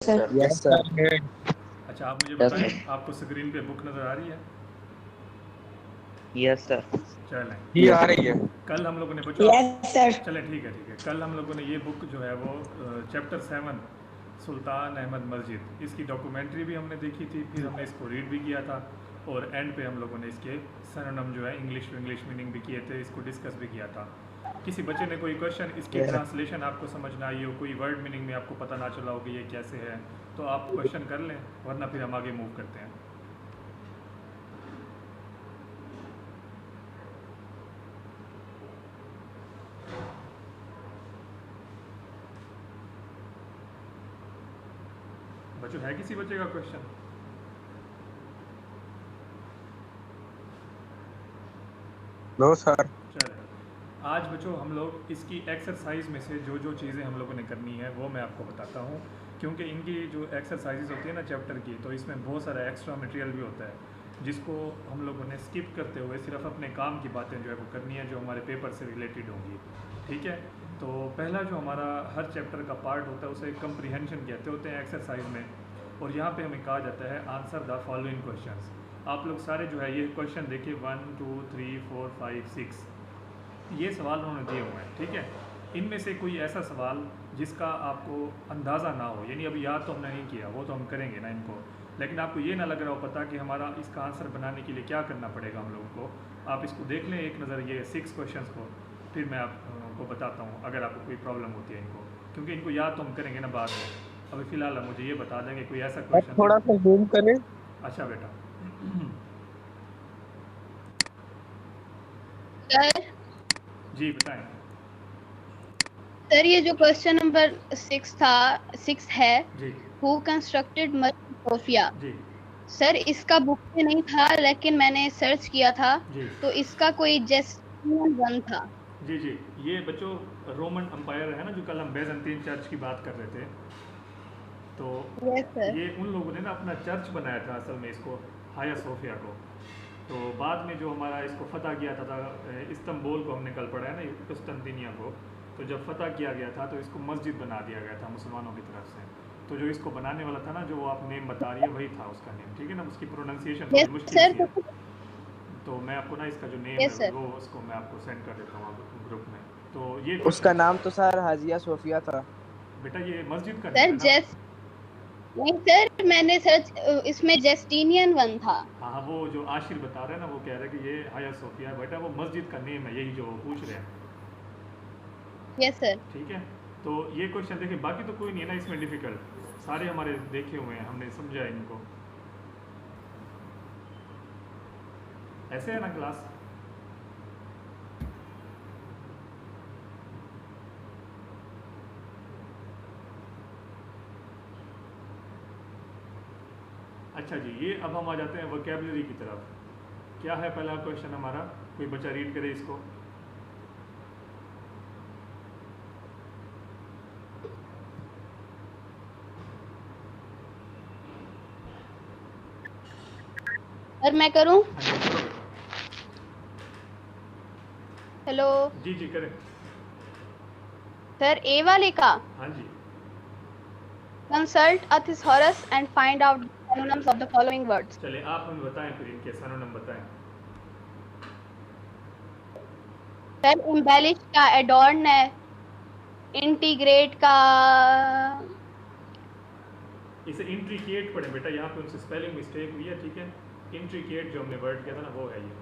Sir. Yes sir. अच्छा, आप मुझे यस बताएं, सर। आपको स्क्रीन पे बुक नज़र आ रही है? Yes sir. चलें, जी आ रही है। कल हम लोगों ने बच्चों यस सर। चलें ठीक है, कल हम लोगों ने ये बुक जो है वो चैप्टर 7 सुल्तान अहमद मस्जिद, इसकी डॉक्यूमेंट्री भी हमने देखी थी, फिर हमने इसको रीड भी किया था, और एंड पे हम लोगों ने इसके सिनोनिम जो है इंग्लिश टू इंग्लिश मीनिंग भी किए थे, इसको डिस्कस भी किया था। किसी बच्चे ने कोई क्वेश्चन, इसकी ट्रांसलेशन आपको समझ ना आई हो, कोई वर्ड मीनिंग में आपको पता ना चला हो कि ये कैसे है, तो आप क्वेश्चन कर लें, वरना फिर हम आगे मूव करते हैं। बच्चों, है किसी बच्चे का क्वेश्चन? No sir. चलें, आज बच्चों हम लोग इसकी एक्सरसाइज में से जो जो चीज़ें हम लोगों ने करनी है वो मैं आपको बताता हूँ, क्योंकि इनकी जो एक्सरसाइजेज होती है ना चैप्टर की, तो इसमें बहुत सारा एक्स्ट्रा मटेरियल भी होता है जिसको हम लोगों ने स्किप करते हुए सिर्फ अपने काम की बातें जो है वो करनी है, जो हमारे पेपर से रिलेटेड होंगी। ठीक है, तो पहला जो हमारा हर चैप्टर का पार्ट होता है उसे कंप्रीहेंशन कहते होते हैं एक्सरसाइज में, और यहाँ पे हमें कहा जाता है आंसर द फॉलोइंग क्वेश्चंस। आप लोग सारे जो है ये क्वेश्चन देखिए, 1 2 3 4 5 6 ये सवाल उन्होंने दिए हुए हैं। ठीक है, इनमें से कोई ऐसा सवाल जिसका आपको अंदाज़ा ना हो, यानी अभी याद तो हमने नहीं किया, वो तो हम करेंगे ना इनको, लेकिन आपको ये ना लग रहा हो पता कि हमारा इसका आंसर बनाने के लिए क्या करना पड़ेगा हम लोगों को, आप इसको देख लें एक नज़र ये 6 क्वेश्चंस को, फिर मैं आपको बताता हूँ अगर आपको कोई प्रॉब्लम होती है इनको, क्योंकि इनको याद तो हम करेंगे ना बाद में। अभी फ़िलहाल आप मुझे ये बता देंगे कोई ऐसा क्वेश्चन थोड़ा सा जूम करें। अच्छा बेटा। सर जी बताएं। सर ये जो क्वेश्चन नंबर 6 है, जी हु कंस्ट्रक्टेड मस्जिद सोफिया, जी सर इसका बुक में नहीं था लेकिन मैंने सर्च किया था, जी तो इसका कोई जस्टिनियन वन था। जी जी, ये बच्चों रोमन अम्पायर है ना, जो कल हम बेज़ंतीन चर्च की बात कर रहे थे, तो यस सर। ये उन लोगों ने ना अपना चर्च बनाया था असल में इसको, हाया सोफिया को। तो बाद में जो हमारा इसको फ़तह किया था इस्तंबुल को हमने कल पढ़ा है ना, कुस्तुनतिनिया को, तो जब फ़तह किया गया था तो इसको मस्जिद बना दिया गया था मुसलमानों की तरफ से। तो जो इसको बनाने वाला था ना, जो आप नेम बता रही है वही था उसका नेम, ठीक है ना, उसकी प्रोनाउंसिएशन थोड़ी यस मुश्किल सर। सी है, तो मैं आपको ना इसका जो नेम यस है सर। वो उसको मैं आपको सेंड कर देता हूँ ग्रुप में। तो ये उसका क्वेश्चन नाम तो सर हाजिया सोफिया था। बेटा ये मस्जिद का नेम सर है ना। नहीं सर, मैंने सर्च, इसमें जस्टिनियन वन था। हाँ हाँ, वो जो आशिर बता रहे हैं ना, वो कह रहे हैं कि ये हाया सोफिया बेटा वो मस्जिद का नेम है, यही जो वो पूछ रहे हैं। Yes sir. ठीक है, तो ये क्वेश्चन देखिए, बाकी तो कोई नहीं है ना इसमें डिफ़िकल्ट, सारे हमारे देखे हुए हैं, हमने समझा इनको, ऐसे है ना क्लास। अच्छा जी, ये अब हम आ जाते हैं वोकैबुलरी की तरफ। क्या है पहला क्वेश्चन हमारा, कोई बच्चा रीड करे इसको। सर मैं करूं? हाँ जी करो बेटा। हेलो जी जी करें। सर, ए वाले का, हाँ जी consult a thesaurus and find out the synonyms of the following words. चलिए आप हमें बताएं फिर इनके सिनोनिम बताएं। सर एम्बेलिश का एडॉर्न है, इंटीग्रेट का इसे इंट्रिकेट पढ़े बेटा, यहाँ पे उनसे स्पेलिंग मिस्टेक हुई है, ठीक है, इंट्रिकेट जो हमने वर्ड किया था ना वो है ये।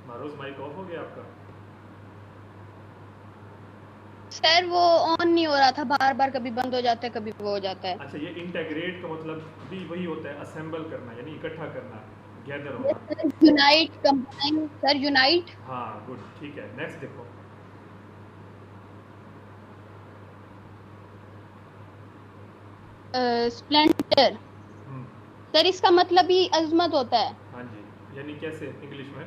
मारोज माइक ऑफ हो गया आपका? सर वो ऑन नहीं हो रहा था, बार बार कभी बंद हो जाता है कभी वो हो जाता है। अच्छा, ये इंटेग्रेट का मतलब भी वही होता है, असेंबल करना यानी इकट्ठा करना, गैदर होना। Unite, combine, sir unite. हाँ गुड, ठीक है, नेक्स्ट देखो। स्प्लेंडर, सर इसका मतलब ही अजमत होता है। हाँ जी, यानी कैसे इंग्लिश में?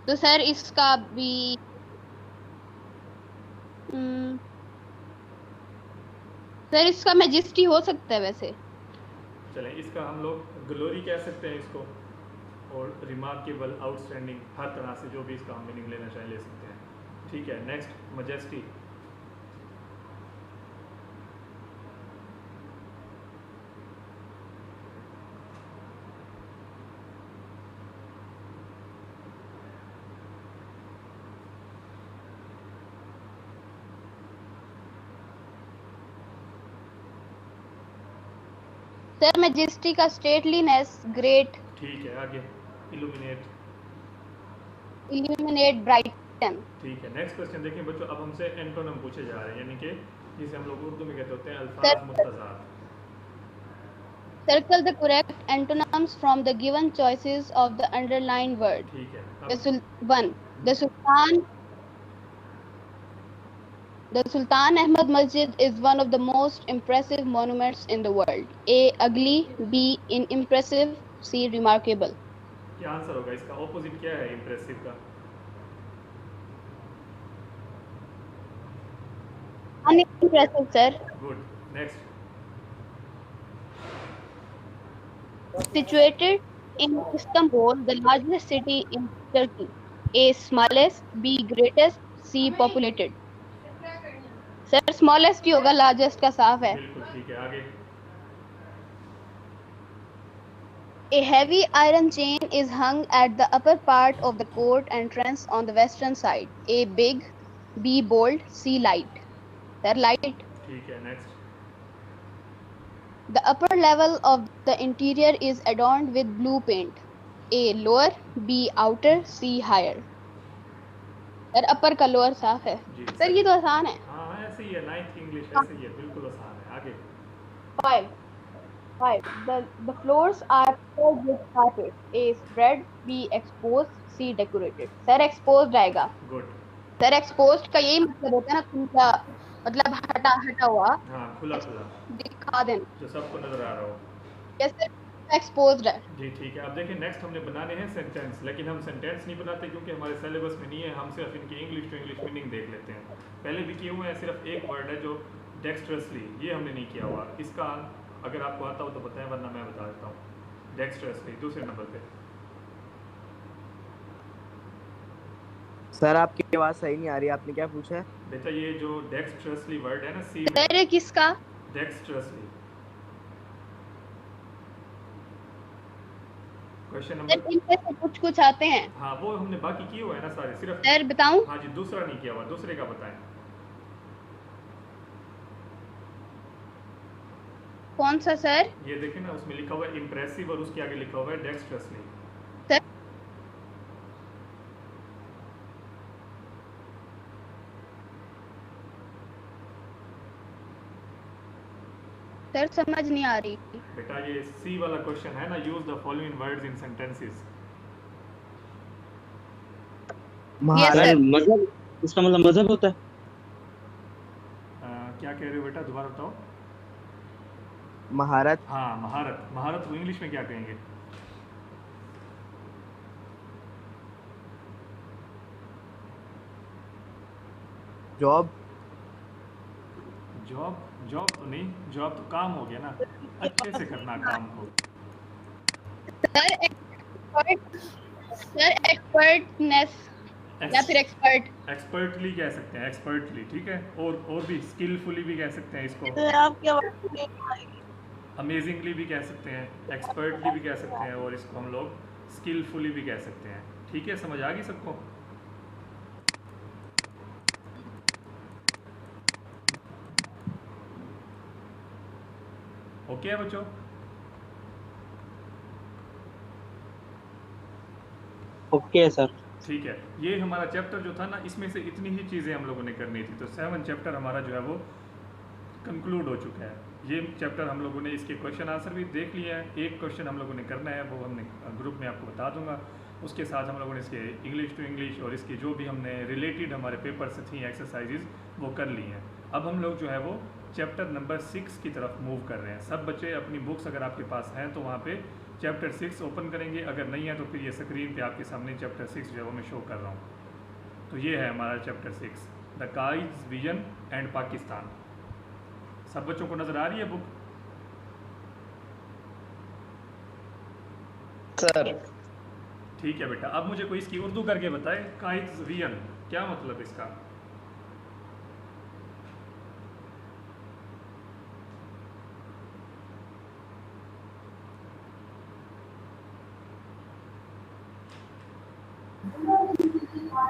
तो सर इसका भी सर इसका मैजेस्टी हो सकता है वैसे। चलें, इसका हम लोग ग्लोरी कह सकते हैं इसको, और रिमार्केबल, आउटस्टैंडिंग, हर तरह से जो भी इसका हम मीनिंग लेना चाहें ले सकते हैं। ठीक है, नेक्स्ट मजेस्टी। सर मैजेस्टी का स्टेटलीनेस, ग्रेट, ठीक है, आगे इल्यूमिनेट। Illuminate, Brighton. ठीक है, नेक्स्ट क्वेश्चन देखिए बच्चों, अब हमसे एंटोनिम पूछे जा रहे हैं, यानी कि जिसे हम लोग उर्दू में कहते होते हैं सर अल्फाज मुत्तज़ाद। circle the correct antonyms from the given choices of the underlined word. ठीक है, The अब 1. The Sultan Ahmad Masjid is one of the most impressive monuments in the world. A. Ugly. B. Unimpressive. C. Remarkable. क्या answer होगा इसका? Opposite क्या है impressive का? Unimpressive, sir. Good, next. Situated in Istanbul, the largest city in Turkey. A. Smallest. B. Greatest. C. Populated. Sir, smallest ही होगा, largest का साफ है. बिल्कुल ठीक है, आगे। A heavy iron chain is hung at the upper part of the court entrance on the western side. A. Big. B. Bold. C. Light. Sir, light. ठीक है, next. The upper level of the interior is adorned with blue paint. A. Lower. B. Outer. C. Higher. Sir, upper का lower साफ है. जी Sir, ये तो आसान है. हाँ, ऐसे ही है, 9th इंग्लिश ऐसे ही है, बिल्कुल आसान है, आगे। 5. The floors are covered with carpet. A. Spread. B. Exposed. C. Decorated. Sir, exposed आएगा. गुड, सर एक्सपोज्ड का यही मतलब होता है ना, खुला, मतलब हटा हुआ, हाँ, खुला खुला, दिखा देना. जो सबको नजर आ रहा हो। जैसे एक्सपोज्ड है. जी ठीक है, अब देखिए नेक्स्ट हमने बनाने हैं सेंटेंस, लेकिन हम सेंटेंस नहीं बनाते क्योंकि हमारे सिलेबस में नहीं है, हम सिर्फ इनकी इंग्लिश टू इंग्लिश मीनिंग देख लेते हैं। पहले भी किए हुए हैं, सिर्फ एक वर्ड है जो डेक्स्ट्रसली, ये हमने नहीं किया हुआ। इसका अगर आपको आता हो तो बताएं, वरना मैं बता देता हूँ। डेक्स्ट्रसली दूसरे नंबर पे। सर आपकी आवाज सही नहीं आ रही, आपने क्या पूछा है? बेटा ये जो डेक्स्ट्रसली वर्ड है ना, सी में, सर किसका? डेक्स्ट्रसली। क्वेश्चन सर नंबर, इनमें से कुछ आते हैं. हाँ वो हमने बाकी किए हुए हैं ना सारे, सिर्फ सर बताऊं? हाँ जी, दूसरा नहीं किया हुआ, दूसरे का बताएं। कौन सा सर? ये देखें ना, उसमें लिखा हुआ है इम्प्रेसिव और उसके आगे लिखा हुआ है डेक्स्ट्रसली। सर समझ नहीं आ रही. बेटा ये सी वाला क्वेश्चन है ना, use the following words in sentences. महाराज मजहब, इसका मतलब मजहब होता है। क्या कह रहे हो बेटा, दोबारा बताओ। महारत. हाँ, महारत। महारत को इंग्लिश में क्या कहेंगे? जॉब. जॉब? जॉब तो नहीं, जॉब तो काम हो गया ना, अच्छे से करना काम को। सर एक्सपर्टनेस या फिर एक्सपर्ट. एक्सपर्टली कह सकते हैं, एक्सपर्टली, ठीक है। और भी स्किलफुली भी कह सकते हैं इसको, अमेजिंगली भी कह सकते हैं, एक्सपर्टली भी कह सकते हैं, और इसको हम लोग स्किलफुली भी कह सकते हैं। ठीक है, समझ आ गई सबको? ओके है बच्चों? Okay sir. ठीक है, ये हमारा चैप्टर जो था ना, इसमें से इतनी ही चीज़ें हम लोगों ने करनी थी, तो 7 चैप्टर हमारा जो है वो कंक्लूड हो चुका है। ये चैप्टर हम लोगों ने इसके क्वेश्चन आंसर भी देख लिए हैं। एक क्वेश्चन हम लोगों ने करना है, वो हमने ग्रुप में आपको बता दूंगा। उसके साथ हम लोगों ने इसके इंग्लिश टू इंग्लिश और इसकी जो भी हमने रिलेटेड हमारे पेपर से थी एक्सरसाइजेज वो कर ली हैं। अब हम लोग जो है वो चैप्टर नंबर 6 की तरफ मूव कर रहे हैं। सब बच्चे अपनी बुक्स अगर आपके पास हैं तो वहाँ पे चैप्टर 6 ओपन करेंगे, अगर नहीं है तो फिर ये स्क्रीन पे आपके सामने चैप्टर 6 जो है वो मैं शो कर रहा हूँ। तो ये है हमारा चैप्टर 6, द काइज विजन एंड पाकिस्तान। सब बच्चों को नज़र आ रही है बुक? सर ठीक है बेटा, अब मुझे कोई इसकी उर्दू करके बताए, काइज विजन क्या मतलब इसका?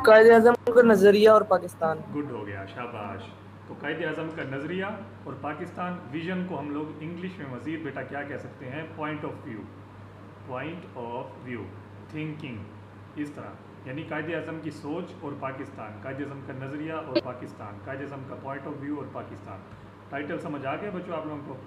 कायदे आजम का नजरिया और पाकिस्तान। गुड हो गया, शाबाश। तो कायदे आज़म का नज़रिया और पाकिस्तान, विजन को हम लोग इंग्लिश में मज़ीद बेटा क्या कह सकते हैं? Point of view, point of view, thinking, इस तरह। यानी कायदे आज़म की सोच और पाकिस्तान, कायदे आज़म का नज़रिया और पाकिस्तान, कायदे आज़म का पॉइंट ऑफ व्यू और पाकिस्तान। टाइटल समझ आ गया बच्चों आप लोगों को?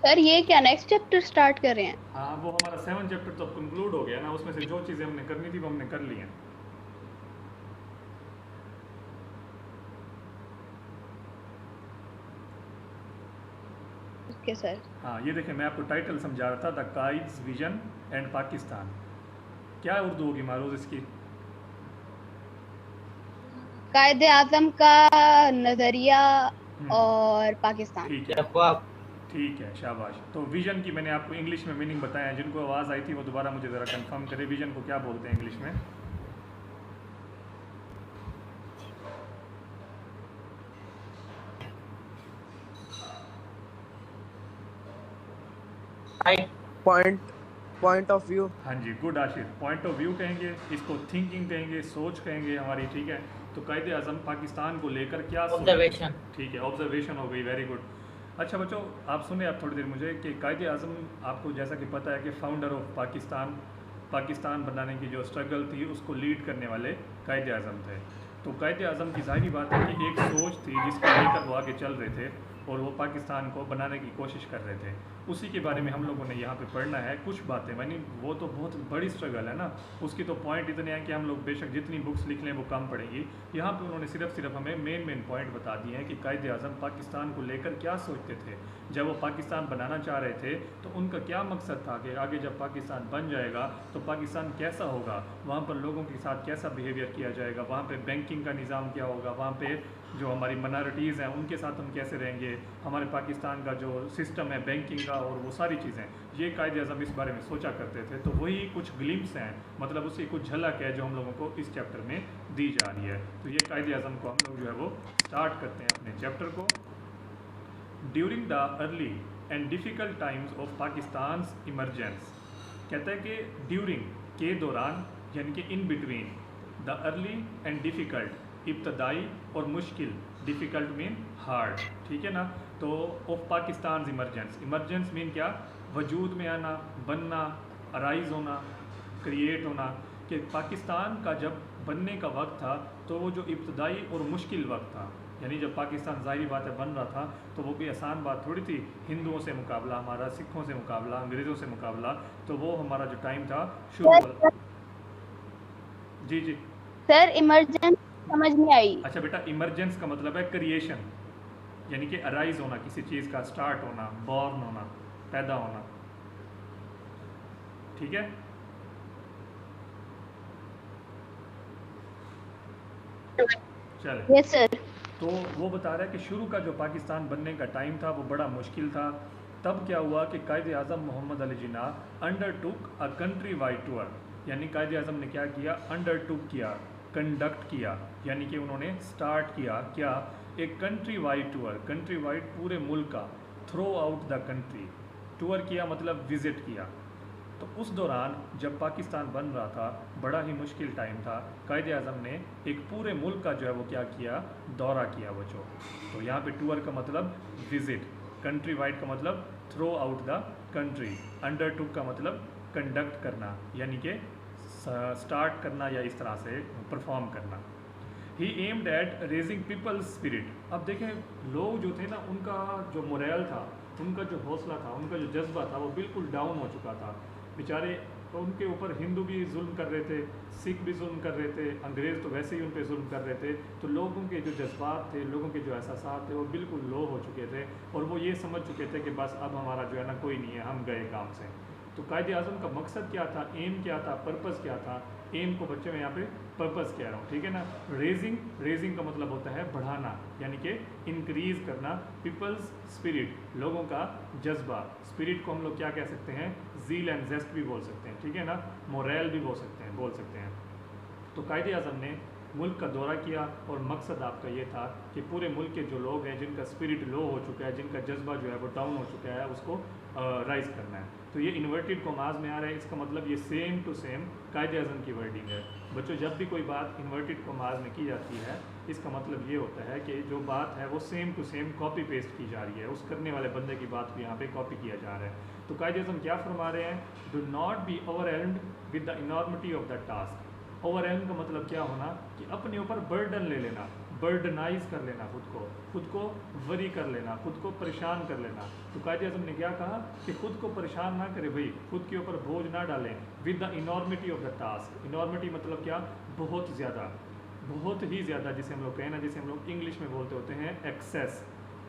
सर ये क्या नेक्स्ट चैप्टर स्टार्ट कर रहे हैं? हाँ, वो हमारा 7 चैप्टर तो कंक्लूड हो गया ना, उसमें से जो चीज़ें हमने करनी थी वो हमने कर ली हैं। Okay sir. हाँ, ये देखें, मैं आपको टाइटल समझा रहा था, द काइज विजन एंड पाकिस्तान। क्या उर्दू होगी मारोज इसकी? कायदे आजम का नजरिया और पाकिस्तान। ठीक है, ठीक है, शाबाश। तो विजन की मैंने आपको इंग्लिश में मीनिंग बताया, जिनको आवाज़ आई थी वो दोबारा मुझे ज़रा कंफर्म करें, विजन को क्या बोलते हैं इंग्लिश में? Point of view. हाँ जी, गुड आशिर, पॉइंट ऑफ व्यू कहेंगे, इसको थिंकिंग कहेंगे, सोच कहेंगे हमारी, ठीक है। तो कायदे आज़म पाकिस्तान को लेकर क्या ऑब्जर्वेशन, ठीक है, ऑब्जर्वेशन हो गई, वेरी गुड। अच्छा बच्चों, आप सुने आप थोड़ी देर मुझे कि कायदे आज़म, आपको जैसा कि पता है कि फाउंडर ऑफ पाकिस्तान, पाकिस्तान बनाने की जो स्ट्रगल थी उसको लीड करने वाले कायदे आज़म थे। तो कायदे आज़म की ज़ाहिरी बात है कि एक सोच थी जिसको लेकर वो आगे चल रहे थे और वो पाकिस्तान को बनाने की कोशिश कर रहे थे। उसी के बारे में हम लोगों ने यहाँ पे पढ़ना है कुछ बातें, यानी वो तो बहुत बड़ी स्ट्रगल है ना, उसकी तो पॉइंट इतने हैं कि हम लोग बेशक जितनी बुक्स लिख लें वो कम पड़ेगी। यहाँ पे उन्होंने सिर्फ हमें मेन पॉइंट बता दिए हैं कि कायदे आज़म पाकिस्तान को लेकर क्या सोचते थे। जब वो पाकिस्तान बनाना चाह रहे थे तो उनका क्या मकसद था कि आगे जब पाकिस्तान बन जाएगा तो पाकिस्तान कैसा होगा, वहाँ पर लोगों के साथ कैसा बिहेवियर किया जाएगा, वहाँ पे बैंकिंग का निज़ाम क्या होगा, वहाँ पे जो हमारी माइनॉरिटीज़ हैं उनके साथ हम कैसे रहेंगे, हमारे पाकिस्तान का जो सिस्टम है बैंकिंग का और वो सारी चीज़ें, ये कायदे आज़म इस बारे में सोचा करते थे। तो वही कुछ ग्लिम्स हैं, मतलब उसकी कुछ झलक है जो हम लोगों को इस चैप्टर में दी जा रही है। तो ये कायदे आज़म को हम लोग जो है वो स्टार्ट करते हैं अपने चैप्टर को। During the early and difficult times of Pakistan emergence, कहता है कि ड्यूरिंग के दौरान, यानी कि in between, the early and difficult, इब्तदाई और मुश्किल, डिफ़िकल्ट मीन हार्ड, ठीक है ना। तो of Pakistan emergence, emergence mean क्या? वजूद में आना, बनना, अराइज होना, क्रिएट होना। कि पाकिस्तान का जब बनने का वक्त था तो वो जो इब्तदाई और मुश्किल वक्त था, यानी जब पाकिस्तान ज़ाहिरी बात है बन रहा था तो वो कोई आसान बात थोड़ी थी। हिंदुओं से मुकाबला हमारा, सिखों से मुकाबला, अंग्रेज़ों से मुकाबला, तो वो हमारा जो टाइम था शुरू वाला। जी जी सर इमरजेंस समझ नहीं आई। अच्छा बेटा, इमरजेंस का मतलब है क्रिएशन, यानी कि अराइज होना, किसी चीज़ का स्टार्ट होना, बॉर्न होना, पैदा होना, ठीक है। चले, यस सर। तो वो बता रहा है कि शुरू का जो पाकिस्तान बनने का टाइम था वो बड़ा मुश्किल था। तब क्या हुआ कि Quaid-e-Azam Muhammad Ali Jinnah undertook a country wide tour, यानी कायदे आज़म ने क्या किया? अंडर टुक किया, कंडक्ट किया, यानी कि उन्होंने स्टार्ट किया क्या? एक country wide tour, country wide पूरे मुल्क का, through out the country, tour किया मतलब विज़िट किया। तो उस दौरान जब पाकिस्तान बन रहा था, बड़ा ही मुश्किल टाइम था, कायदे आज़म ने एक पूरे मुल्क का जो है वो क्या किया? दौरा किया बच्चों। तो यहाँ पे टूर का मतलब विज़िट, कंट्री वाइड का मतलब throughout the country, undertook का मतलब कंडक्ट करना, यानी कि स्टार्ट करना या इस तरह से परफॉर्म करना। He aimed at raising people's spirit. अब देखें लोग जो थे ना, उनका जो मोरल था, उनका जो हौसला था, उनका जो जज्बा था, वो बिल्कुल डाउन हो चुका था बेचारे। तो उनके ऊपर हिंदू भी जुल्म कर रहे थे, सिख भी जुल्म कर रहे थे, अंग्रेज़ तो वैसे ही उन पर जुल्म कर रहे थे। तो लोगों के जो जज्बात थे, लोगों के जो एहसास थे, वो बिल्कुल लो हो चुके थे और वो ये समझ चुके थे कि बस अब हमारा जो है ना कोई नहीं है, हम गए काम से। तो कायदे आज़म का मकसद क्या था, एम क्या था, पर्पज़ क्या था? एम को बच्चे में यहाँ पे पर्पज़ कह रहा हूँ, ठीक है ना। रेजिंग का मतलब होता है बढ़ाना, यानी कि इंक्रीज़ करना। पीपल्स स्पिरिट, लोगों का जज्बा। स्पिरिट को हम लोग क्या कह सकते हैं? ज़ील एंड जेस्ट भी बोल सकते हैं, ठीक है ना। मोरल भी बोल सकते हैं। तो कायदे आज़म ने मुल्क का दौरा किया और मकसद आपका ये था कि पूरे मुल्क के जो लोग हैं जिनका स्पिरिट लो हो चुका है, जिनका जज्बा जो है वो डाउन हो चुका है, उसको राइज़ करना है। तो ये इन्वर्टेड कॉमास में आ रहा है, इसका मतलब ये सेम टू सेम कायदे आज़म की वर्डिंग है। बच्चों, जब भी कोई बात इन्वर्टेड कॉमास में की जाती है, इसका मतलब ये होता है कि जो बात है वो same to same copy paste की जा रही है, उस करने वाले बंदे की बात को यहाँ पे कॉपी किया जा रहा है। तो कायदे आज़म क्या फरमा रहे हैं? Do not be overwhelmed with the enormity of the task. Overwhelm का मतलब क्या होना कि अपने ऊपर बर्डन ले लेना, बर्डनाइज कर लेना, खुद को वरी कर लेना, खुद को परेशान कर लेना। तो कायदे आज़म ने क्या कहा कि खुद को परेशान ना करें भाई, खुद के ऊपर बोझ ना डालें। With the enormity of the task. Enormity मतलब क्या? बहुत ज़्यादा, बहुत ही ज़्यादा, जिसे हम लोग कहें ना, जिसे हम लोग इंग्लिश में बोलते होते हैं एक्सेस,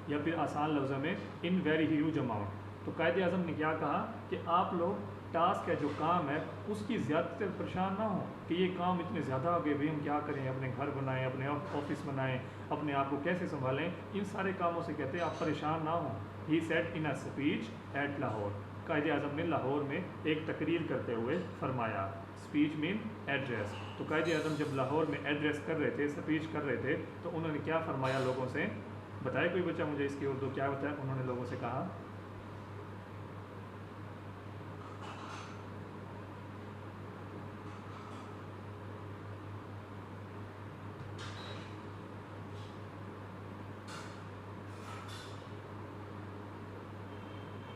या फिर आसान लफ्ज़ों में इन वेरी ह्यूज अमाउंट। तो कायदे आज़म ने क्या कहा कि आप लोग टास्क है, जो काम है, उसकी ज़्यादा परेशान ना हो कि ये काम इतने ज़्यादा आ गए भाई, हम क्या करें, अपने घर बनाएं, अपने ऑफिस बनाएं, अपने आप को कैसे संभालें। इन सारे कामों से कहते हैं आप परेशान ना हो। He said in a speech at Lahore. कायदे आज़म ने लाहौर में एक तकरीर करते हुए फरमाया। Speech mean address. तो कायदे आज़म जब लाहौर में एड्रेस कर रहे थे, स्पीच कर रहे थे, तो उन्होंने क्या फरमाया लोगों से? बताए कोई बच्चा मुझे इसकी उर्दू क्या बताया? उन्होंने लोगों से कहा,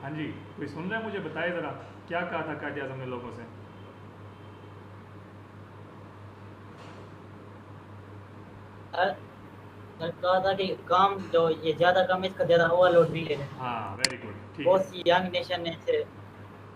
हाँ जी, कोई सुन रहा है? मुझे बताए ज़रा क्या कहा था कायदे आज़म ने लोगों से? कहा था कि काम जो ये ज़्यादा काम, इसका ज़्यादा ओवरलोड नहीं लेना। हाँ, वेरी गुड, ठीक बहुत है, सी यंग नेशन ने इसे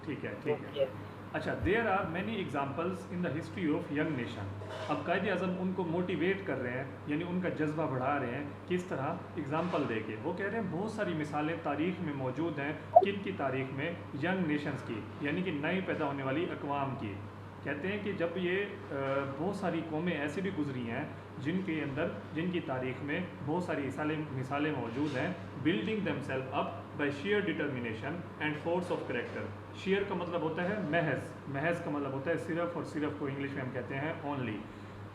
ठीक है। अच्छा, there are many examples in the history of young nation. अब कायदे आज़म उनको मोटिवेट कर रहे हैं, यानी उनका जज्बा बढ़ा रहे हैं। किस तरह? एग्जाम्पल देके वो कह रहे हैं बहुत सारी मिसालें तारीख़ में मौजूद हैं। किन की तारीख़ में? यंग नेशंस की, यानी कि नई पैदा होने वाली अक़वाम की। कहते हैं कि जब ये बहुत सारी कौमें ऐसी भी गुजरी हैं जिनके अंदर, जिनकी तारीख़ में बहुत सारी मिसालें मौजूद हैं। Building themselves up by sheer determination and force of character. Sheer का मतलब होता है महज, महज का मतलब होता है सिर्फ, और सिर्फ को इंग्लिश में हम कहते हैं ओनली।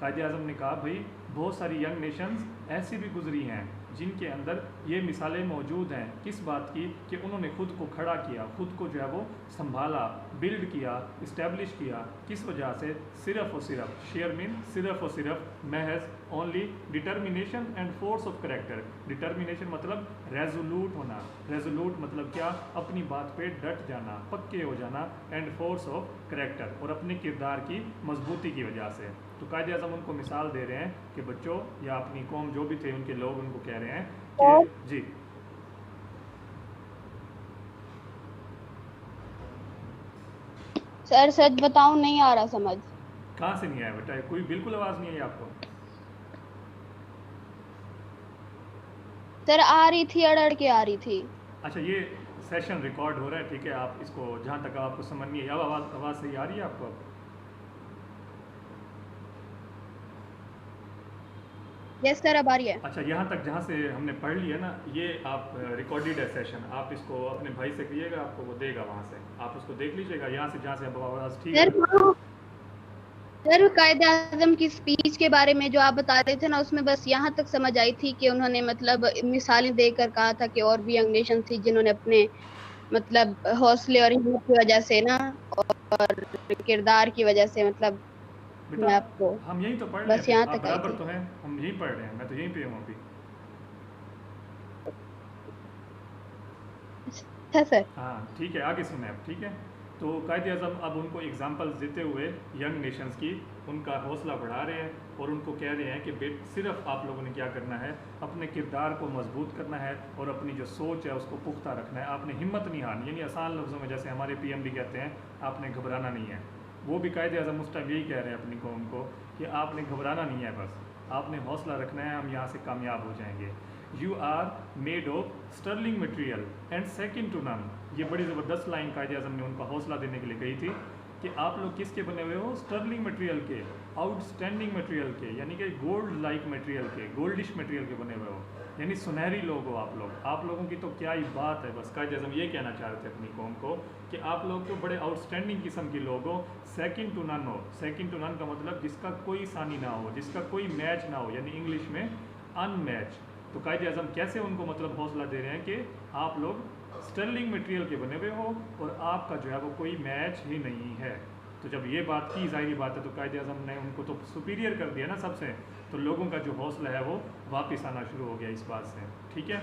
कायदे आज़म ने कहा भाई बहुत सारी यंग नेशंस ऐसी भी गुजरी हैं जिनके अंदर ये मिसालें मौजूद हैं। किस बात की? कि उन्होंने खुद को खड़ा किया, खुद को जो है वो संभाला, बिल्ड किया, इस्टेब्लिश किया। किस वजह से? सिर्फ और सिर्फ, शेयर मीन सिर्फ और सिर्फ, महज, only, determination and force of character. Determination मतलब रेजोल्यूट होना, रेजोल्यूट मतलब क्या? अपनी बात पे डट जाना, पक्के हो जाना, एंड फोर्स ऑफ करेक्टर, और अपने किरदार की मजबूती की वजह से। तो कायदे आज़म उनको मिसाल दे रहे हैं कि बच्चों, या अपनी कौम जो भी थे उनके लोग उनको कह रहे हैं कि जी, सर सच बताऊं, नहीं आ रहा समझ। कहाँ से नहीं आया बेटा? कोई बिल्कुल आवाज़ नहीं आई आपको? सर आ रही थी, अड़ के आ रही थी। अच्छा, ये सेशन रिकॉर्ड हो रहा है, ठीक है। आप इसको जहाँ तक आपको समझ नहीं है, अब आवाज़ सही आ रही है आपको? यस सर, अब आ रही है। अच्छा, यहाँ तक जहाँ से हमने पढ़ लिया ना, ये आप रिकॉर्डेड है सेशन, आप इसको अपने भाई से कहिएगा, आपको वो देगा, वहाँ से आप उसको देख लीजिएगा। यहाँ से जहाँ से अब आवाज़ ठीक है। सर कायदे आज़म की स्पीच के बारे में जो आप बता रहे थे ना, उसमें बस यहाँ तक समझ आई थी कि उन्होंने मतलब मिसालें देकर कहा था कि और भी यंग नेशन थी जिन्होंने अपने मतलब हौसले और हिम्मत की वजह से ना, और किरदार की वजह से, मतलब मैं बेटा आपको हम यहीं तो पढ़ बस रहे हैं, यहाँ आप तक आई बराबर थी। तो हैं, हम यहीं पढ़ रहे हैं, मैं तो यहीं पे हूँ अभी। अच्छा सर। हाँ ठीक है, आगे सुने आप, ठीक है। तो कायदे आज़म अब उनको एग्जांपल्स देते हुए यंग नेशंस की उनका हौसला बढ़ा रहे हैं और उनको कह रहे हैं कि सिर्फ आप लोगों ने क्या करना है, अपने किरदार को मजबूत करना है और अपनी जो सोच है उसको पुख्ता रखना है। आपने हिम्मत नहीं हारनी, यानी आसान लफ्ज़ों में जैसे हमारे पीएम भी कहते हैं, आपने घबराना नहीं है। वो भी कायदे आज़म उस टाइम यही कह रहे हैं अपनी कौम को कि आपने घबराना नहीं है, बस आपने हौसला रखना है, हम यहाँ से कामयाब हो जाएंगे। You are made of sterling material and second to none. ये बड़ी ज़बरदस्त लाइन कायदे आज़म ने उनको हौसला देने के लिए कही थी कि आप लोग किसके बने हुए हो, स्टर्लिंग मटेरियल के, आउटस्टैंडिंग मटेरियल के, यानी कि गोल्ड लाइक मटेरियल के, गोल्डिश मटेरियल के बने हुए हो, यानी सुनहरी लोग हो आप लोग। आप लोगों की तो क्या ही बात है, बस कायदे आज़म ये कहना चाह रहे थे अपनी कौम को कि आप लोग तो बड़े आउटस्टैंडिंग किस्म के लोग हो, सेकंड टू नन हो। सेकंड टू नन का मतलब जिसका कोई सानी ना हो, जिसका कोई मैच ना हो, यानी इंग्लिश में अनमैच। तो कायदे आज़म कैसे उनको मतलब हौसला दे रहे हैं कि आप लोग स्टर्लिंग मटेरियल के बने हुए हो और आपका जो है वो कोई मैच ही नहीं है। तो जब ये बात की, ज़ाहिर बात है, तो कायदे आज़म ने उनको तो सुपीरियर कर दिया ना सबसे, तो लोगों का जो हौसला है वो वापस आना शुरू हो गया इस बात से। ठीक है,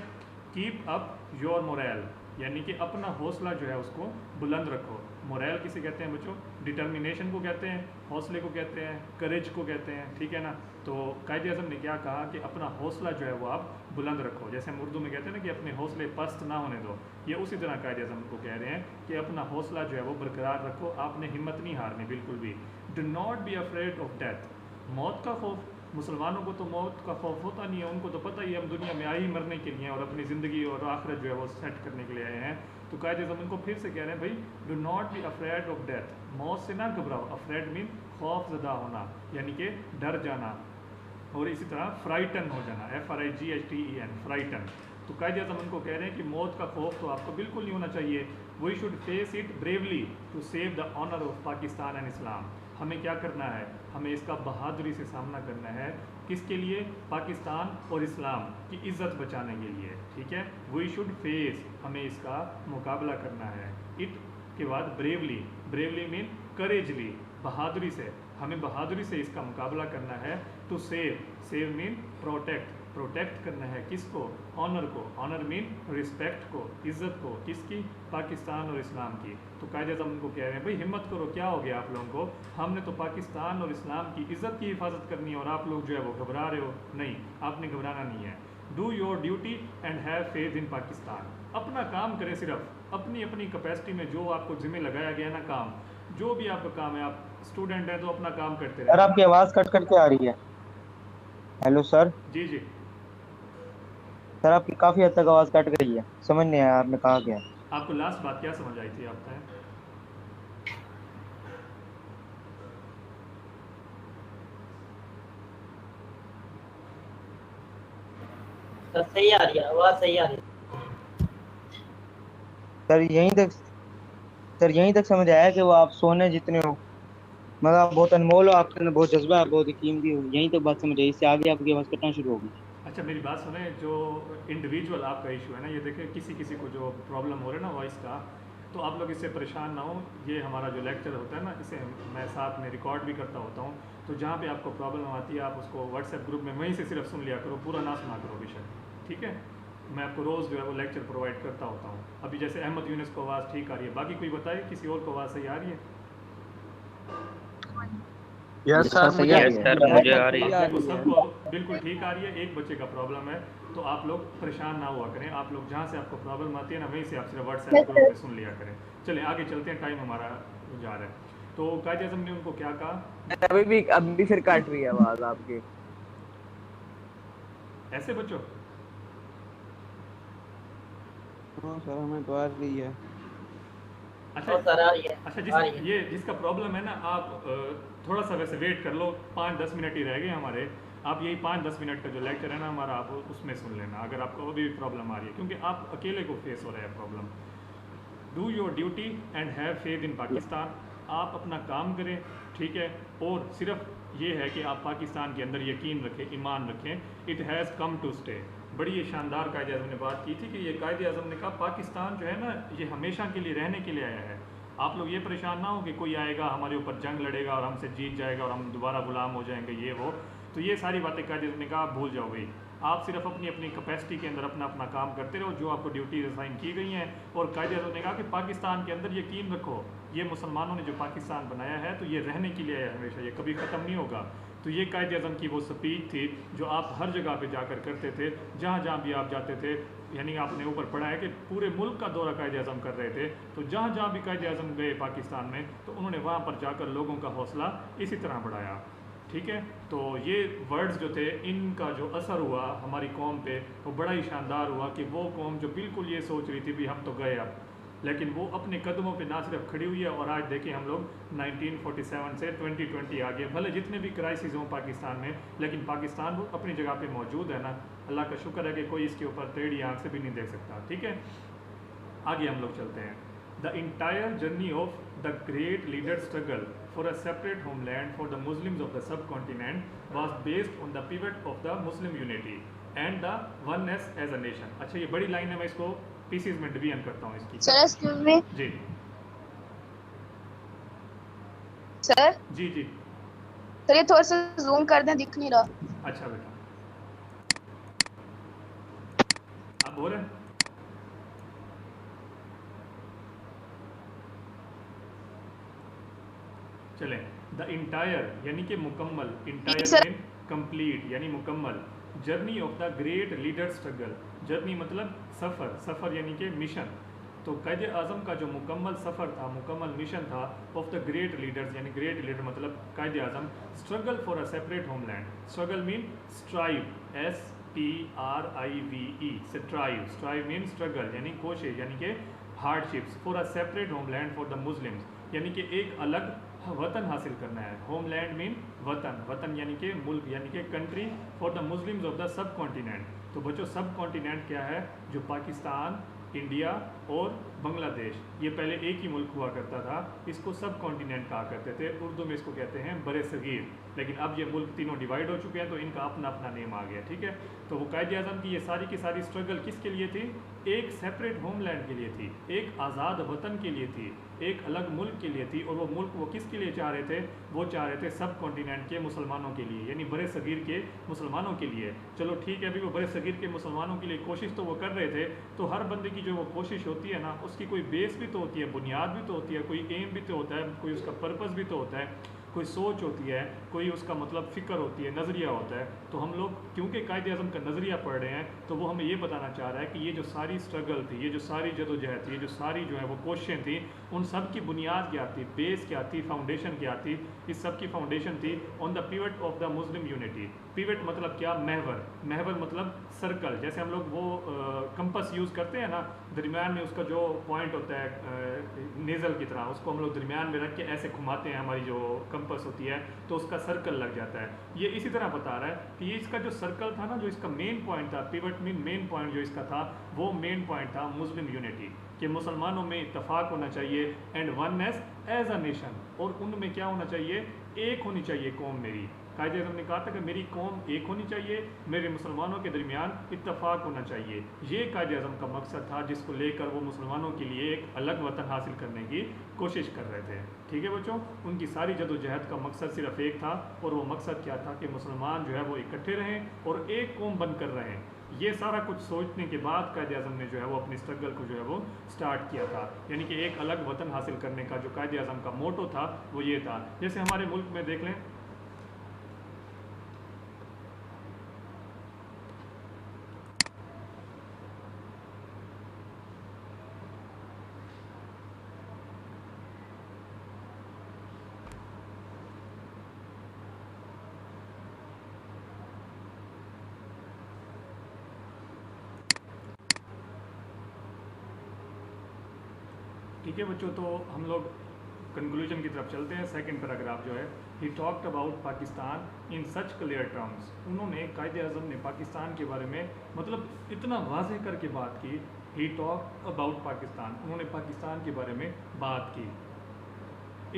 कीप अप योर मोरल, यानी कि अपना हौसला जो है उसको बुलंद रखो। मोरल किसे कहते हैं बच्चों? डिटर्मिनेशन को कहते हैं, हौसले को कहते हैं, करेज को कहते हैं, ठीक है ना। तो कायदे आज़म ने क्या कहा कि अपना हौसला जो है वो आप बुलंद रखो। जैसे हम उर्दू में कहते हैं ना कि अपने हौसले पस्त ना होने दो, ये उसी तरह कायदे आज़म को कह रहे हैं कि अपना हौसला जो है वो बरकरार रखो, आपने हिम्मत नहीं हारनी बिल्कुल भी। Do not be afraid of death, मौत का खौफ। मुसलमानों को तो मौत का खौफ होता नहीं है, उनको तो पता ही है हम दुनिया में आई मरने के लिए और अपनी ज़िंदगी और आखिरत जो है वो सेट करने के लिए आए हैं। तो कायदे आज़म उनको फिर से कह रहे हैं, भाई do not be afraid of death, मौत से ना घबराओ। अफ्रेड मीन खौफजदा होना, यानी कि डर जाना, और इसी तरह फ्राइटन हो जाना, FRIGHTEN, फ्राइटन। तो कायदे आज़म उनको कह रहे हैं कि मौत का खौफ तो आपको बिल्कुल नहीं होना चाहिए। We should face it bravely to save the honour of Pakistan and Islam. हमें क्या करना है, हमें इसका बहादुरी से सामना करना है। किसके लिए? पाकिस्तान और इस्लाम की इज़्ज़त बचाने के लिए। ठीक है, वी शुड फेस, हमें इसका मुकाबला करना है। इट के बाद ब्रेवली, ब्रेवली मीन करेजली, बहादुरी से, हमें बहादुरी से इसका मुकाबला करना है। To save, save mean protect, protect करना है किसको? ऑनर को, ऑनर मीन रिस्पेक्ट को, इज़्ज़त को, किसकी? पाकिस्तान और इस्लाम की। तो कायदे आज़म उनको कह रहे हैं, भाई हिम्मत करो, क्या हो गया आप लोगों को, हमने तो पाकिस्तान और इस्लाम की इज़्ज़त की हिफाजत करनी है और आप लोग जो है वो घबरा रहे हो। नहीं, आपने घबराना नहीं है। Do your duty and have faith in Pakistan. अपना काम करें, सिर्फ अपनी अपनी कैपेसिटी में जो आपको जिम्मे लगाया गया ना काम, जो भी आपका काम है, आप स्टूडेंट हैं तो अपना काम करते रहे। सर आपकी आवाज़ कट कट के आ रही है। Hello sir. जी जी, सर आपकी काफ़ी हद तक आवाज़ कट गई है, समझ नहीं आया आपने कहा क्या। आपको लास्ट बात क्या समझ आई थी आपका? सर सही आ रही है, आवाज सही आ रही है। सर यहीं तक समझ आया कि वो आप सोने जितने हो, मतलब आप बहुत अनमोल हो, आपके अंदर बहुत जज्बा है, बहुत ही कीमती हो। यहीं तक बात समझ आई, इससे आगे आपकी आवाज़ कटना शुरू होगी। अच्छा मेरी बात सुने, जो इंडिविजुअल आपका इशू है ना, ये देखें किसी किसी को जो प्रॉब्लम हो रहा है ना वॉइस का, तो आप लोग इससे परेशान ना हो। ये हमारा जो लेक्चर होता है ना, इसे मैं साथ में रिकॉर्ड भी करता होता हूँ, तो जहाँ पे आपको प्रॉब्लम आती है आप उसको व्हाट्सएप ग्रुप में वहीं से सिर्फ सुन लिया करो, पूरा ना सुना करो बेशक, ठीक है। मैं आपको रोज़ जो है वो लेक्चर प्रोवाइड करता होता हूँ। अभी जैसे अहमद यूनिस को आवाज़ ठीक आ रही है, बाकी कोई बताए किसी और को आवाज़ सही आ रही है? यस सर, मुझे आ रही है। तो सबको बिल्कुल ठीक आ रही है, एक बच्चे का प्रॉब्लम है, तो आप लोग परेशान ना हुआ करें। आप लोग जहाँ से आपको प्रॉब्लम आती है ना, वहीं से आप सिर्फ व्हाट्सएप ग्रुप में सुन लिया करें। चलिए आगे चलते हैं, टाइम हमारा जा रहा है। तो कायदे आज़म ने उनको क्या कहा? अभी फिर काट रही है आवाज़ आपकी। ऐसे बच्चों? हाँ सर, हमें तो आ रही है। अच्छा सर आ रही है। अच्छा, जिसका प्रॉब्लम है ना, आप थोड़ा सा वैसे वेट कर लो, 5-10 मिनट ही रह गए हमारे। आप यही 5-10 मिनट का जो लेक्चर है ना हमारा, आप उसमें सुन लेना अगर आपको अभी भी प्रॉब्लम आ रही है, क्योंकि आप अकेले को फेस हो रहा है problem. Do your duty and have faith in Pakistan. आप अपना काम करें, ठीक है, और सिर्फ ये है कि आप पाकिस्तान के अंदर यकीन रखें, ईमान रखें। It has come to stay. बड़ी ये शानदार कायदे आज़म ने बात की थी कि ये कायदे आज़म ने कहा पाकिस्तान जो है ना, ये हमेशा के लिए रहने के लिए आया है। आप लोग ये परेशान ना हो कि कोई आएगा हमारे ऊपर जंग लड़ेगा और हमसे जीत जाएगा और हम दोबारा गुलाम हो जाएंगे, ये वो। तो ये सारी बातें कायदे आज़म ने कहा आप भूल जाओ भाई। आप सिर्फ अपनी अपनी कैपेसिटी के अंदर अपना अपना काम करते रहो, जो आपको ड्यूटी असाइन की गई हैं। और कायदे आज़म ने कहा कि पाकिस्तान के अंदर यकीन रखो, ये मुसलमानों ने जो पाकिस्तान बनाया है तो ये रहने के लिए है हमेशा, ये कभी ख़त्म नहीं होगा। तो ये कायदे आज़म की वो स्पीच थी जो आप हर जगह पे जाकर करते थे, जहाँ जहाँ भी आप जाते थे। यानी आपने ऊपर पढ़ा है कि पूरे मुल्क का दौरा कायदे आज़म कर रहे थे, तो जहाँ जहाँ भी कायदे आज़म गए पाकिस्तान में तो उन्होंने वहाँ पर जाकर लोगों का हौसला इसी तरह बढ़ाया। ठीक है, तो ये वर्ड्स जो थे इनका जो असर हुआ हमारी कौम पे वो बड़ा ही शानदार हुआ कि वो कौम जो बिल्कुल ये सोच रही थी भी हम तो गए अब, लेकिन वो अपने कदमों पे ना सिर्फ खड़ी हुई है और आज देखिए हम लोग 1947 से 2020 आ गए। भले जितने भी क्राइसिस हों पाकिस्तान में, लेकिन पाकिस्तान वो अपनी जगह पे मौजूद है ना। अल्लाह का शुक्र है कि कोई इसके ऊपर टेढ़ी आँख से भी नहीं देख सकता। ठीक है, आगे हम लोग चलते हैं। The entire journey of the great leader struggle for a separate homeland for the Muslims of the subcontinent was based on the pivot of the Muslim unity and the oneness as a nation। अच्छा, ये बड़ी line है, मैं इसको PCs में division करता हूँ इसकी। Sir excuse me. जी सर जी जी सर ये थोड़ा सा जूम कर दें, दिख नहीं रहा। अच्छा बेटा, आप बोल रहे हैं? चलें। द इंटायर यानी कि मुकम्मल, इंटायर मीन कंप्लीट यानी मुकम्मल, journey of the great leader struggle, journey मतलब सफ़र, सफ़र यानी कि मिशन। तो कायदे आज़म का जो मुकम्मल सफ़र था, मुकम्मल मिशन था ऑफ द ग्रेट लीडर्स, यानी ग्रेट लीडर मतलब Quaid-e-Azam, struggle for a separate homeland. Struggle mean strive, STRIVE, strive, strive mean struggle यानी कोशिश यानी कि hardships, for a separate homeland for the Muslims यानी कि एक अलग वतन हासिल करना है। होमलैंड मीन वतन, वतन यानी कि मुल्क यानी कि country, for the Muslims of the sub continent. तो बच्चों सब कॉन्टिनेंट क्या है? जो पाकिस्तान, इंडिया और बांग्लादेश, ये पहले एक ही मुल्क हुआ करता था, इसको सब कॉन्टिनेंट कहा करते थे। उर्दू में इसको कहते हैं बरे सगीर, लेकिन अब ये मुल्क तीनों डिवाइड हो चुके हैं तो इनका अपना अपना नेम आ गया। ठीक है, तो वो कायदे आज़म की ये सारी की सारी स्ट्रगल किसके लिए थी? एक सेपरेट होमलैंड के लिए थी, एक आज़ाद वतन के लिए थी, एक अलग मुल्क के लिए थी। और वो मुल्क वो किसके लिए चाह रहे थे? वो चाह रहे थे सब कॉन्टिनेंट के मुसलमानों के लिए, यानी बरे सगीर के मुसलमानों के लिए। चलो ठीक है, अभी वो बरे सगीर के मुसलमानों के लिए कोशिश तो वो कर रहे थे, तो हर बंदे की जो वो कोशिश होती है ना, उसकी कोई बेस भी तो होती है, बुनियाद भी तो होती है, कोई एम भी तो होता है, कोई उसका पर्पस भी तो होता है, कोई सोच होती है, कोई उसका मतलब फ़िक्र होती है, नज़रिया होता है। तो हम लोग क्योंकि कायदे आज़म का नज़रिया पढ़ रहे हैं, तो वो हमें ये बताना चाह रहा है कि ये जो सारी स्ट्रगल थी, ये जो सारी जदोजहद थी, ये जो सारी जो है वो कोशिशें थी, उन सब की बुनियाद क्या थी, बेस क्या थी, फाउंडेशन क्या थी? इस सब की फाउंडेशन थी on the pivot of the Muslim unity. Pivot मतलब क्या? महवर, महवर मतलब सर्कल। जैसे हम लोग वो कंपस यूज़ करते हैं ना, दरमियान में उसका जो पॉइंट होता है नेज़ल की तरह, उसको हम लोग दरमियान में रख के ऐसे घुमाते हैं, हमारी जो कंपस होती है, तो उसका सर्कल लग जाता है। ये इसी तरह बता रहा है कि ये इसका जो सर्कल था ना, जो इसका मेन पॉइंट था, पिवट मीन मेन पॉइंट जो इसका था, वो मेन पॉइंट था मुस्लिम यूनिटी, कि मुसलमानों में इत्तफाक होना चाहिए and oneness as a nation. और उनमें क्या होना चाहिए? एक होनी चाहिए कौम मेरी। कायदे आज़म ने कहा था कि मेरी कौम एक होनी चाहिए, मेरे मुसलमानों के दरमियान इत्तफाक होना चाहिए। ये कायदे आज़म का मकसद था, जिसको लेकर वो मुसलमानों के लिए एक अलग वतन हासिल करने की कोशिश कर रहे थे। ठीक है बच्चों, उनकी सारी जदोजहद का मकसद सिर्फ एक था, और वो मकसद क्या था? कि मुसलमान जो है वो इकट्ठे रहें और एक कौम बनकर रहें। ये सारा कुछ सोचने के बाद कायदे आज़म ने जो है वो अपनी स्ट्रगल को जो है वो स्टार्ट किया था, यानी कि एक अलग वतन हासिल करने का जो कायदे आज़म का मोटो था वो ये था। जैसे हमारे मुल्क में देख लें, ठीक है बच्चों, तो हम लोग कंक्लूजन की तरफ चलते हैं। सेकंड पैराग्राफ जो है, he talked about Pakistan in such clear terms. उन्होंने कायदे आज़म ने पाकिस्तान के बारे में मतलब इतना वाज़ेह करके बात की। ही टॉक अबाउट पाकिस्तान, उन्होंने पाकिस्तान के बारे में बात की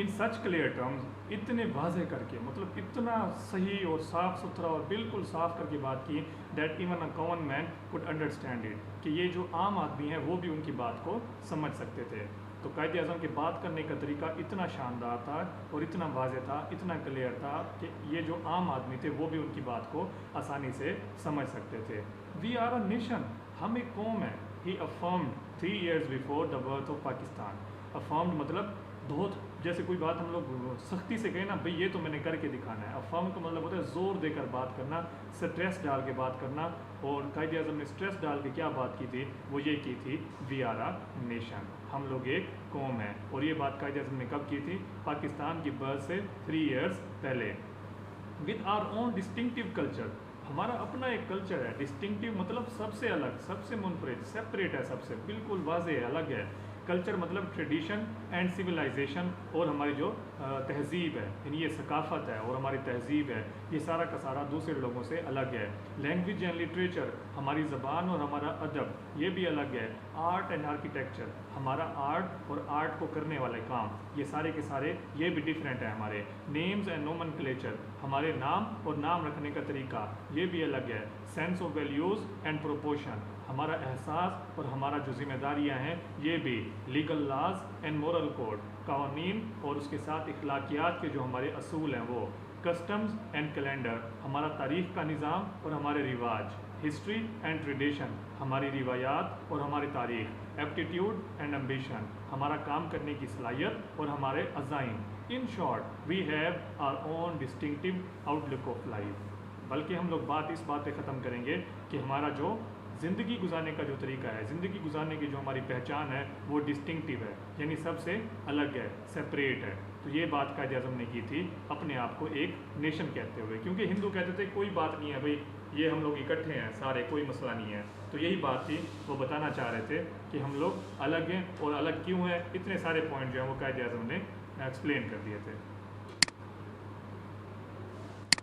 इन सच क्लियर टर्म्स, इतने वाज़ेह करके, मतलब इतना सही और साफ़ सुथरा और बिल्कुल साफ़ करके बात की, that even a common man could understand it, कि ये जो आम आदमी है वो भी उनकी बात को समझ सकते थे। तो कायदे आज़म के बात करने का तरीका इतना शानदार था और इतना वाज़ेह था, इतना क्लियर था कि ये जो आम आदमी थे वो भी उनकी बात को आसानी से समझ सकते थे। वी आर अ नेशन, हम एक कौम है। He affirmed 3 years before the birth of Pakistan. Affirmed मतलब बहुत जैसे कोई बात हम लोग सख्ती से कहें ना भाई ये तो मैंने करके दिखाना है। अफर्म का मतलब होता है ज़ोर देकर बात करना, स्ट्रेस डाल के बात करना। और कायदे आज़म ने स्ट्रेस डाल के क्या बात की थी, वो ये की थी वी आर अ नेशन, हम लोग एक कौम है। और ये बात कायदे आज़म ने कब की थी, पाकिस्तान की बर्थ से 3 ईयर्स पहले। With our own distinctive culture, हमारा अपना एक कल्चर है। डिस्टिंक्टिव मतलब सबसे अलग, सबसे मुनफरिद, सेपरेट है, सबसे बिल्कुल वाज़े है, अलग है। कल्चर मतलब ट्रेडिशन एंड सिविलाइजेशन, और हमारी जो तहज़ीब है, यानी ये सकाफ़त है और हमारी तहज़ीब है, ये सारा का सारा दूसरे लोगों से अलग है। लैंग्वेज एंड लिटरेचर, हमारी ज़बान और हमारा अदब, ये भी अलग है। आर्ट एंड आर्किटेक्चर, हमारा आर्ट और आर्ट को करने वाले काम, ये सारे के सारे ये भी डिफरेंट है हमारे। नेम्स एंड नोमेनक्लेचर, हमारे नाम और नाम रखने का तरीका, ये भी अलग है। Sense of values and proportion, हमारा एहसास और हमारा जो जिम्मेदारियाँ हैं ये भी। Legal laws and moral code, कानून और उसके साथ इखलाकियात के जो हमारे असूल हैं वो। कस्टम्स एंड कैलेंडर, हमारा तारीख़ का निज़ाम और हमारे रिवाज। हिस्ट्री एंड ट्रेडिशन, हमारी रिवायात और हमारी तारीख़। एप्टीट्यूड एंड एम्बिशन, हमारा काम करने की सलाहियत और हमारे अज़ाइम। In short we have our own distinctive outlook of life. बल्कि हम लोग बात इस बात पे ख़त्म करेंगे कि हमारा जो ज़िंदगी गुजारने का जो तरीका है, ज़िंदगी गुजारने की जो हमारी पहचान है वो डिस्टिंक्टिव है, यानी सबसे अलग है, सेपरेट है। तो ये बात कायदे आज़म ने की थी अपने आप को एक नेशन कहते हुए, क्योंकि हिंदू कहते थे कोई बात नहीं है भाई, ये हम लोग इकट्ठे हैं सारे, कोई मसला नहीं है। तो यही बात थी, वो बताना चाह रहे थे कि हम लोग अलग हैं, और अलग क्यों हैं, इतने सारे पॉइंट जो हैं वो कायदे आज़म ने एक्सप्लेन कर दिए थे।